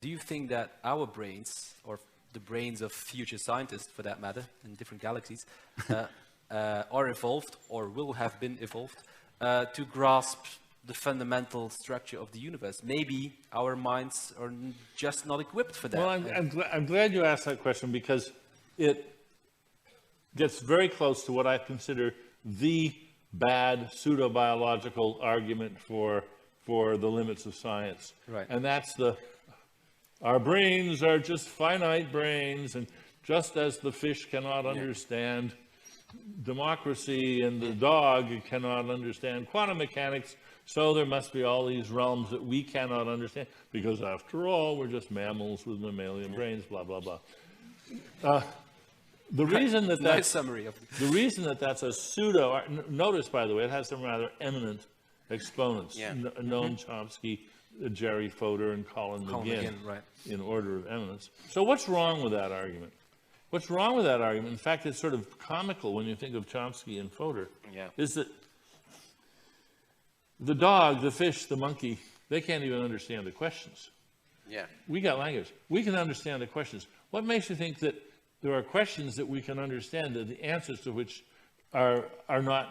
do you think that our brains, or the brains of future scientists for that matter, in different galaxies, are evolved or will have been evolved to grasp the fundamental structure of the universe? Maybe our minds are just not equipped for that. Well, I'm glad you asked that question, because it gets very close to what I consider the bad pseudo-biological argument for the limits of science. Right. And that's our brains are just finite brains, and just as the fish cannot understand democracy and the dog cannot understand quantum mechanics, so there must be all these realms that we cannot understand, because after all, we're just mammals with mammalian brains, blah, blah, blah. The reason that nice summary of the reason that that's a pseudo, notice, by the way, it has some rather eminent exponents. Noam Chomsky, Jerry Fodor, and Colin McGinn, right, in order of eminence. So what's wrong with that argument? What's wrong with that argument, in fact, it's sort of comical when you think of Chomsky and Fodor, is that the dog, the fish, the monkey, they can't even understand the questions. Yeah. We got language. We can understand the questions. What makes you think that there are questions that we can understand, that the answers to which are not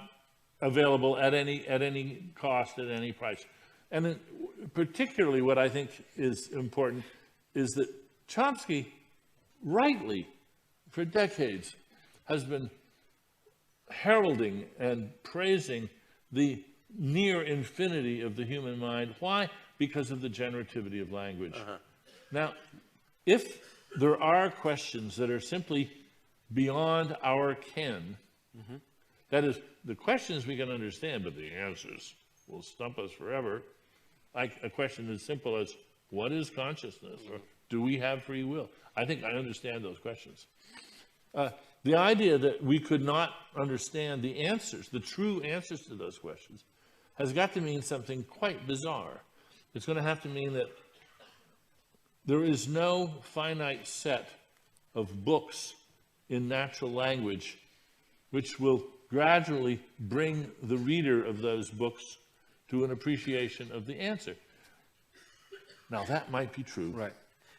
available at any cost, at any price? And then particularly what I think is important is that Chomsky, rightly, for decades, has been heralding and praising the near infinity of the human mind. Why? Because of the generativity of language. Now, if there are questions that are simply beyond our ken, that is, the questions we can understand, but the answers will stump us forever, like a question as simple as, what is consciousness? Or do we have free will? I think I understand those questions. The idea that we could not understand the answers, the true answers to those questions, has got to mean something quite bizarre. It's going to have to mean that there is no finite set of books in natural language which will gradually bring the reader of those books to an appreciation of the answer. Now, that might be true. Right.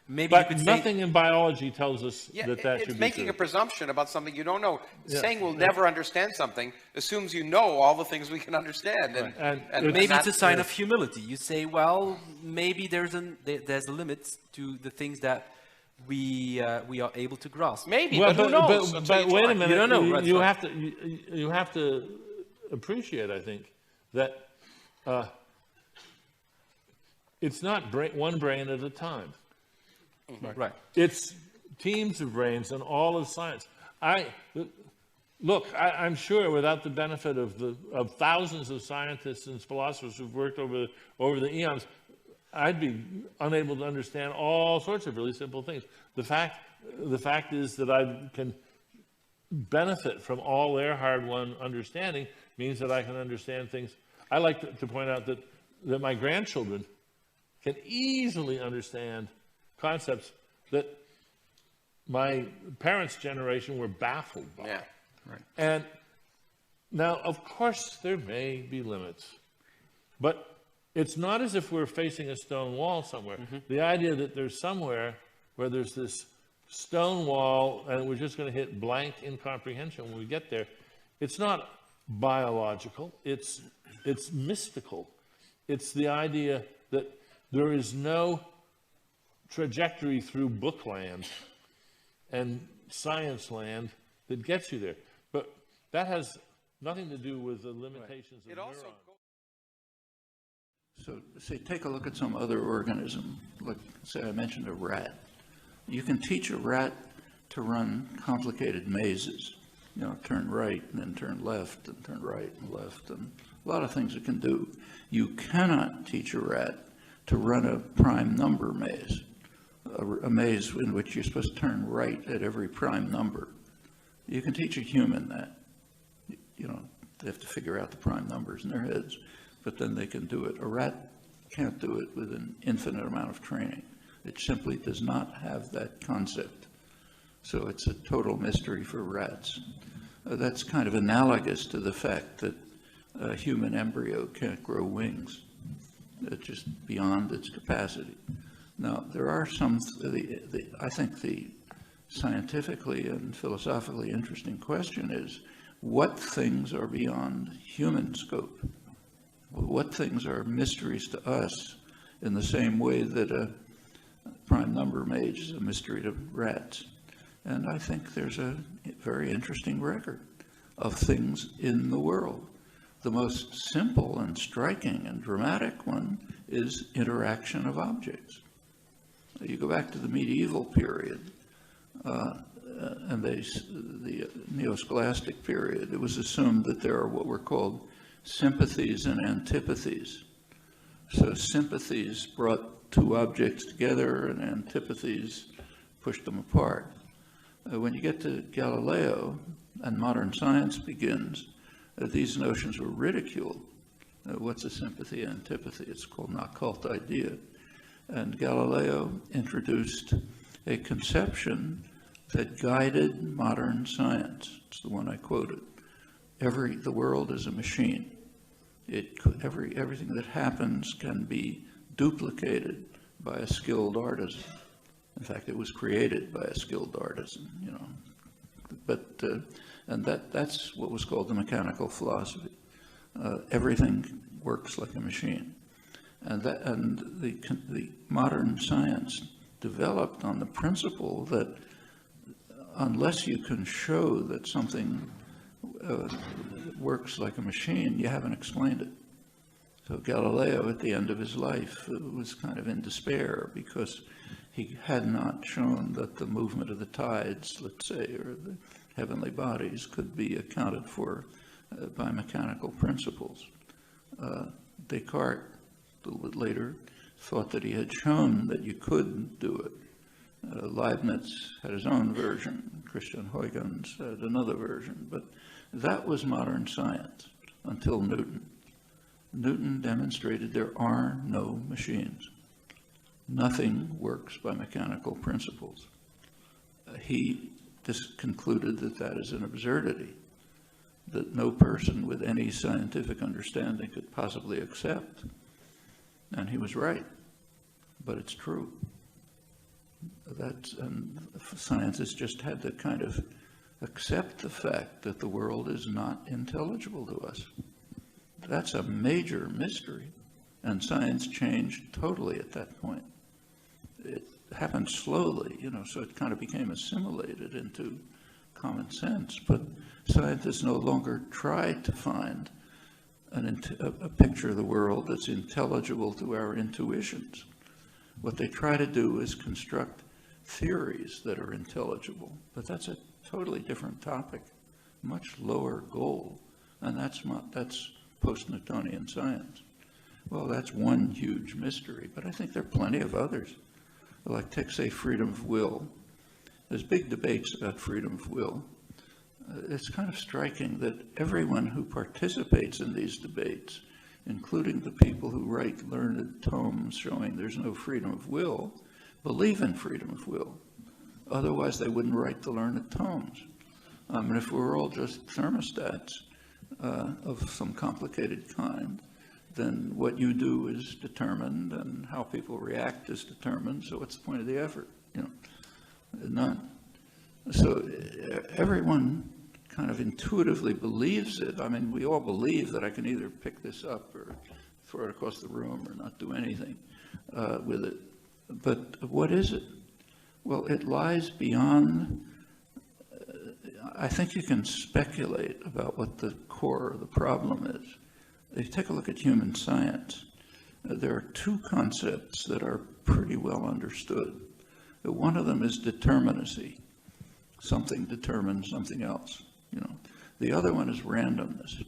Maybe but you could nothing in biology tells us that should be true. It's making a presumption about something you don't know. Saying we'll never understand something assumes you know all the things we can understand. And maybe it's a sign of humility. You say, well, maybe there's a limit to the things that we are able to grasp. Maybe, well, but who knows? But wait a minute. You don't know. You have to appreciate, I think, that it's not one brain at a time. Right. It's teams of brains and all of science. I'm sure, without the benefit of thousands of scientists and philosophers who've worked over the eons, I'd be unable to understand all sorts of really simple things. The fact is that I can benefit from all their hard-won understanding means that I can understand things. I like to point out that my grandchildren can easily understand concepts that my parents' generation were baffled by. Yeah. Right. And now, of course, there may be limits, but it's not as if we're facing a stone wall somewhere. The idea that there's somewhere where there's this stone wall and we're just going to hit blank incomprehension when we get there, it's not biological, it's mystical. It's the idea that there is no trajectory through bookland and science land that gets you there. But that has nothing to do with the limitations of neurons. So, say, take a look at some other organism. Like, say I mentioned a rat. You can teach a rat to run complicated mazes. You know, turn right and then turn left and turn right and left, and a lot of things it can do. You cannot teach a rat to run a prime number maze, a maze in which you're supposed to turn right at every prime number. You can teach a human that. You know, they have to figure out the prime numbers in their heads, but then they can do it. A rat can't do it with an infinite amount of training. It simply does not have that concept. So it's a total mystery for rats. That's kind of analogous to the fact that a human embryo can't grow wings. It's just beyond its capacity. Now, there are some, I think the scientifically and philosophically interesting question is, what things are beyond human scope? What things are mysteries to us in the same way that a prime number maze is a mystery to rats? And I think there's a very interesting record of things in the world. The most simple and striking and dramatic one is interaction of objects. You go back to the medieval period, and the neo-scholastic period, it was assumed that there are what were called sympathies and antipathies. So sympathies brought two objects together, and antipathies pushed them apart. When you get to Galileo and modern science begins, these notions were ridiculed. What's a sympathy, antipathy? It's called an occult idea. And Galileo introduced a conception that guided modern science. It's the one I quoted. The world is a machine. Everything that happens can be duplicated by a skilled artisan. In fact, it was created by a skilled artisan, you know. But and that's what was called the mechanical philosophy. Everything works like a machine, and the modern science developed on the principle that unless you can show that something works like a machine, you haven't explained it. So Galileo, at the end of his life, was kind of in despair because he had not shown that the movement of the tides, let's say, or the heavenly bodies could be accounted for by mechanical principles. Descartes, a little bit later, thought that he had shown that you could do it. Leibniz had his own version. Christian Huygens had another version. But that was modern science until Newton. Newton demonstrated there are no machines. Nothing works by mechanical principles. He just concluded that that is an absurdity, that no person with any scientific understanding could possibly accept. And he was right, but it's true. And scientists just had to kind of accept the fact that the world is not intelligible to us. That's a major mystery, and science changed totally at that point. It happened slowly, you know, so it kind of became assimilated into common sense, but scientists no longer try to find a picture of the world that's intelligible to our intuitions. What they try to do is construct theories that are intelligible, but that's a totally different topic, much lower goal, and that's post-Newtonian science. Well, that's one huge mystery, but I think there are plenty of others. Like, take, say, freedom of will. There's big debates about freedom of will. It's kind of striking that everyone who participates in these debates, including the people who write learned tomes showing there's no freedom of will, believe in freedom of will. Otherwise, they wouldn't write the learned tomes. And if we're all just thermostats of some complicated kind, then what you do is determined, and how people react is determined. So what's the point of the effort? You know, none. So everyone kind of intuitively believes it. I mean, we all believe that I can either pick this up or throw it across the room or not do anything with it. But what is it? Well, it lies beyond. I think you can speculate about what the core of the problem is. If you take a look at human science, there are two concepts that are pretty well understood. One of them is determinacy. Something determines something else, you know. The other one is randomness.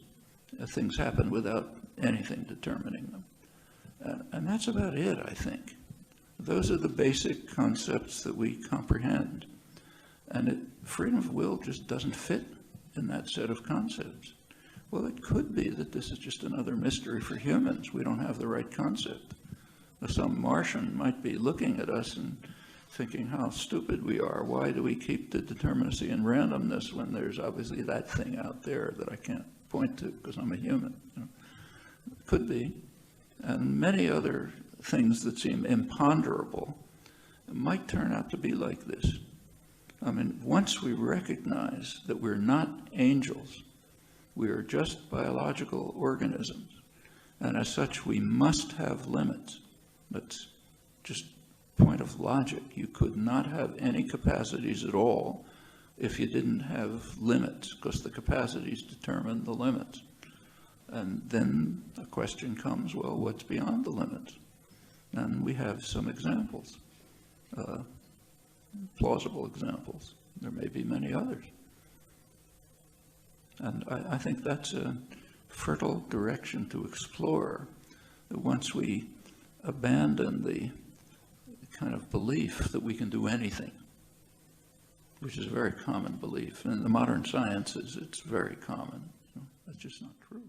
Things happen without anything determining them. And that's about it, I think. Those are the basic concepts that we comprehend. And freedom of will just doesn't fit in that set of concepts. Well, it could be that this is just another mystery for humans. We don't have the right concept. Some Martian might be looking at us and thinking how stupid we are. Why do we keep the determinacy and randomness when there's obviously that thing out there that I can't point to because I'm a human? You know? Could be. And many other things that seem imponderable might turn out to be like this. I mean, once we recognize that we're not angels, we are just biological organisms, and as such we must have limits. That's just point of logic. You could not have any capacities at all if you didn't have limits, because the capacities determine the limits. And then the question comes, well, what's beyond the limits? And we have some examples, plausible examples. There may be many others. And I think that's a fertile direction to explore, that once we abandon the kind of belief that we can do anything, which is a very common belief. In the modern sciences, it's very common. That's just not true.